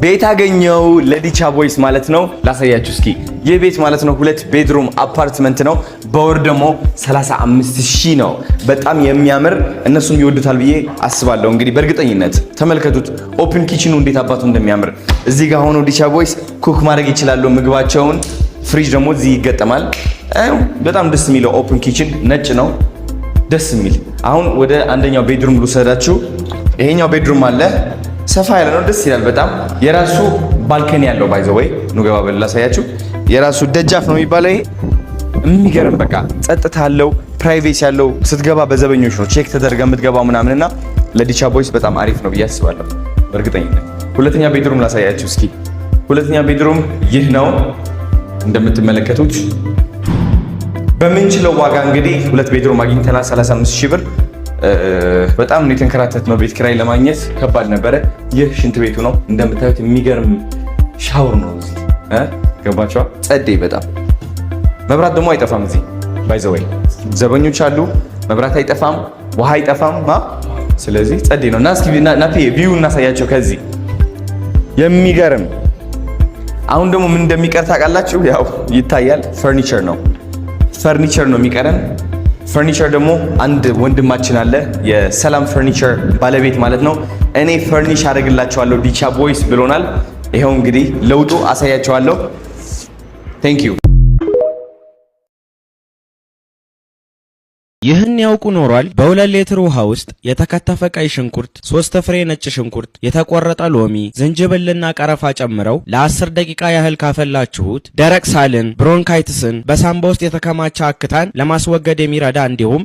ቤት አገኘው ለዲቻ ቦይስ ማለት ነው። ላሳያችሁ እስኪ ይህ ቤት ማለት ነው 2 ቤድሩም አፓርትመንት ነው። በወር ደግሞ 35000 ነው። በጣም የሚያምር እነሱም ይወዱታል ብዬ አስባለሁ። እንግዲህ በእርግጠኝነት ተመልከቱት ኦፕን ኪችኑ እንዴት አባቱ እንደሚያምር። እዚህ ጋር ሆኖ ዲቻ ቦይስ ኩክ ማድረግ ይችላሉ ምግባቸውን። ፍሪጅ ደግሞ እዚህ ይገጠማል። በጣም ደስ የሚለው ኦፕን ኪችን ነጭ ነው ደስ የሚል። አሁን ወደ አንደኛው ቤድሩም ልውሰዳችሁ። ይሄኛው ቤድሩም አለ ሰፋ ያለ ነው ደስ ይላል በጣም። የራሱ ባልከኒ ያለው ባይ ዘ ወይ ነው ገባ በላ ሳያችሁ የራሱ ደጃፍ ነው የሚባለው። የሚገርም በቃ ጸጥታ አለው ፕራይቬሲ ያለው። ስትገባ በዘበኞች ነው ቼክ ተደርጋ የምትገባው ምናምንና ለዲቻ ቦይስ በጣም አሪፍ ነው ብዬ አስባለሁ በእርግጠኝነት። ሁለተኛ ቤድሩም ላሳያችሁ እስኪ። ሁለተኛ ቤድሩም ይህ ነው እንደምትመለከቱት። በምንችለው ዋጋ እንግዲህ 2 ቤድሩም አግኝተናል 35000 ብር። በጣም ነው የተንከራተትነው ቤት ኪራይ ለማግኘት ከባድ ነበረ። ይህ ሽንት ቤቱ ነው እንደምታዩት የሚገርም ሻወር ነው እዚህ ገባችኋ? ጸዴ በጣም መብራት ደግሞ አይጠፋም እዚህ ባይ ዘ ወይ ዘበኞች አሉ። መብራት አይጠፋም ውሃ አይጠፋም። ስለዚህ ጸዴ ነው። እና እስኪ ናፒ ቪው እናሳያቸው ከዚህ የሚገርም። አሁን ደግሞ ምን እንደሚቀር ታውቃላችሁ? ያው ይታያል ፈርኒቸር ነው የሚቀረን። ፈርኒቸር ደግሞ አንድ ወንድማችን አለ የሰላም ፈርኒቸር ባለቤት ማለት ነው። እኔ ፈርኒሽ አደርግላችኋለሁ ዲቻ ቦይስ ብሎናል። ይሄው እንግዲህ ለውጡ አሳያችኋለሁ። ቴንክ ዩ። ይህን ያውቁ ኖሯል። በ2 ሊትር ውሃ ውስጥ የተከተፈ ቀይ ሽንኩርት፣ 3 ፍሬ ነጭ ሽንኩርት፣ የተቆረጠ ሎሚ፣ ዝንጅብልና ቀረፋ ጨምረው ለ10 ደቂቃ ያህል ካፈላችሁት ደረቅ ሳልን፣ ብሮንካይትስን፣ በሳምባ ውስጥ የተከማቸ አክታን ለማስወገድ የሚረዳ እንዲሁም